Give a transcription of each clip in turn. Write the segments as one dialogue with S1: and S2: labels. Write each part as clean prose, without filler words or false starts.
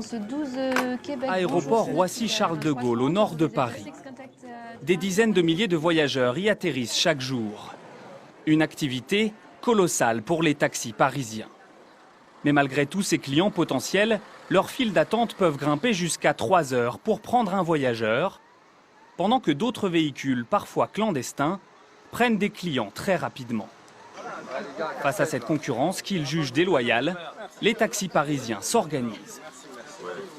S1: Ce 12 Québec.
S2: Aéroport Roissy-Charles de Gaulle, au nord de Paris. Des dizaines de milliers de voyageurs y atterrissent chaque jour. Une activité colossale pour les taxis parisiens. Mais malgré tous ces clients potentiels, leurs files d'attente peuvent grimper jusqu'à 3 heures pour prendre un voyageur, pendant que d'autres véhicules, parfois clandestins, prennent des clients très rapidement. Face à cette concurrence qu'ils jugent déloyale, les taxis parisiens s'organisent.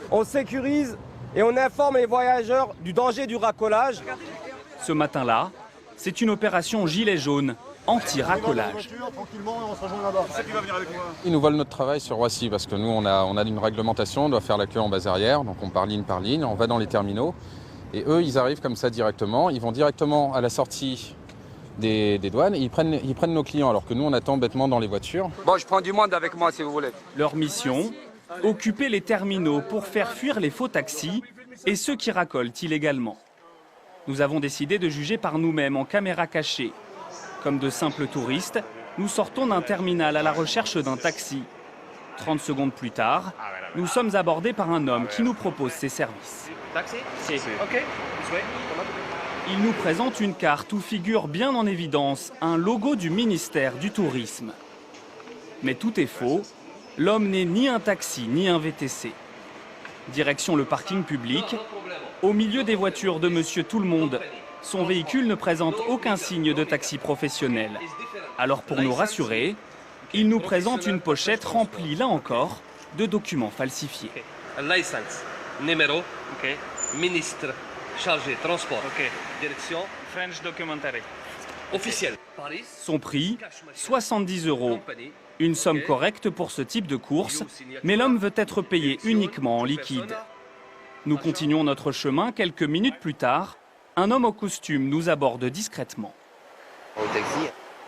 S3: On sécurise et on informe les voyageurs du danger du racolage.
S2: Ce matin-là, c'est une opération gilet jaune, anti-racolage.
S4: Ils nous volent notre travail sur Roissy parce que nous, on a une réglementation, on doit faire la queue en base arrière, donc on part ligne par ligne, on va dans les terminaux. Et eux, ils arrivent comme ça directement, ils vont directement à la sortie des douanes et ils prennent nos clients alors que nous, on attend bêtement dans les voitures.
S3: Bon, je prends du monde avec moi si vous voulez.
S2: Leur mission, occuper les terminaux pour faire fuir les faux taxis et ceux qui racolent illégalement. Nous avons décidé de juger par nous-mêmes en caméra cachée. Comme de simples touristes, nous sortons d'un terminal à la recherche d'un taxi. 30 secondes plus tard, nous sommes abordés par un homme qui nous propose ses services.
S5: Taxi?
S2: Si.
S5: Ok.
S2: Il nous présente une carte où figure bien en évidence un logo du ministère du Tourisme. Mais tout est faux. L'homme n'est ni un taxi ni un VTC. Direction le parking public. Au milieu des voitures de Monsieur Tout-le-Monde, son véhicule ne présente aucun signe de taxi professionnel. Alors pour nous rassurer, il nous présente une pochette remplie, là encore, de documents falsifiés.
S5: License, numéro, ministre, chargé, transport, direction,
S2: French documentary.
S5: officiel. Paris,
S2: Son prix, 70 €. Une somme correcte pour ce type de course, mais l'homme veut être payé uniquement en liquide. Nous continuons notre chemin. Quelques minutes plus tard, un homme au costume nous aborde discrètement.
S6: Oui,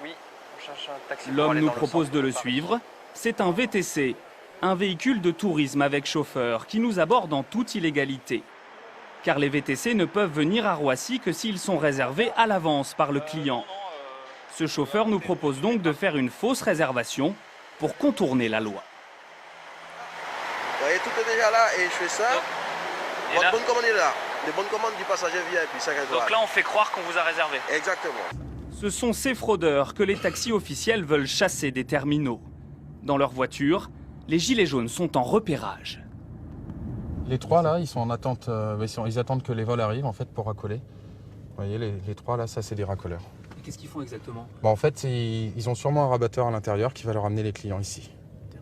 S6: on cherche un taxi. pour
S2: L'homme
S6: aller
S2: nous
S6: dans le
S2: propose
S6: centre
S2: de le
S6: Paris.
S2: suivre. C'est un VTC, un véhicule de tourisme avec chauffeur qui nous aborde en toute illégalité. Car les VTC ne peuvent venir à Roissy que s'ils sont réservés à l'avance par le client. Ce chauffeur nous propose donc de faire une fausse réservation pour contourner la loi.
S7: Vous voyez, tout est déjà là et je fais ça.
S2: Et
S7: Votre
S2: là-
S7: bonne commande est là. Les bonnes commandes du passager VIP, 5 étoiles.
S2: on fait croire qu'on vous a réservé.
S7: Exactement.
S2: Ce sont ces fraudeurs que les taxis officiels veulent chasser des terminaux. Dans leur voiture, les gilets jaunes sont en repérage.
S4: Les trois là, ils sont en attente, ils attendent que les vols arrivent en fait pour racoler. Vous voyez, les trois là, ça c'est des racoleurs.
S2: Qu'est-ce qu'ils font exactement?
S4: En fait, ils ont sûrement un rabatteur à l'intérieur qui va leur amener les clients ici.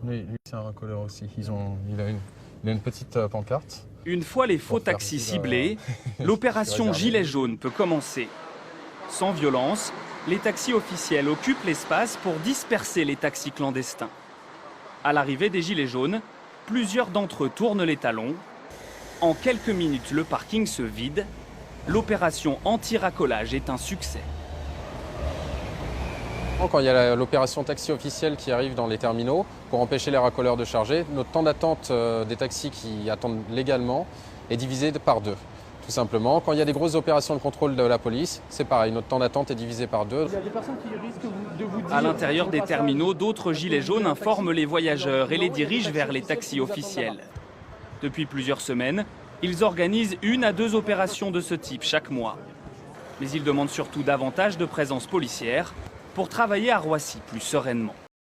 S4: Lui c'est un racoleur aussi. Il a une petite pancarte.
S2: Une fois les faux
S4: Pour faire
S2: taxis
S4: aussi la-
S2: ciblés, l'opération
S4: réservé.
S2: Gilet jaune peut commencer. Sans violence, les taxis officiels occupent l'espace pour disperser les taxis clandestins. À l'arrivée des Gilets jaunes, plusieurs d'entre eux tournent les talons. En quelques minutes, le parking se vide. L'opération anti-racolage est un succès.
S4: Quand il y a l'opération taxi officielle qui arrive dans les terminaux pour empêcher les racoleurs de charger, notre temps d'attente des taxis qui attendent légalement est divisé par 2. Tout simplement, quand il y a des grosses opérations de contrôle de la police, c'est pareil, notre temps d'attente est divisé par 2.
S2: À l'intérieur des terminaux, d'autres gilets jaunes informent les voyageurs et les dirigent vers les taxis officiels. Depuis plusieurs semaines, ils organisent 1 à 2 opérations de ce type chaque mois. Mais ils demandent surtout davantage de présence policière pour travailler à Roissy plus sereinement.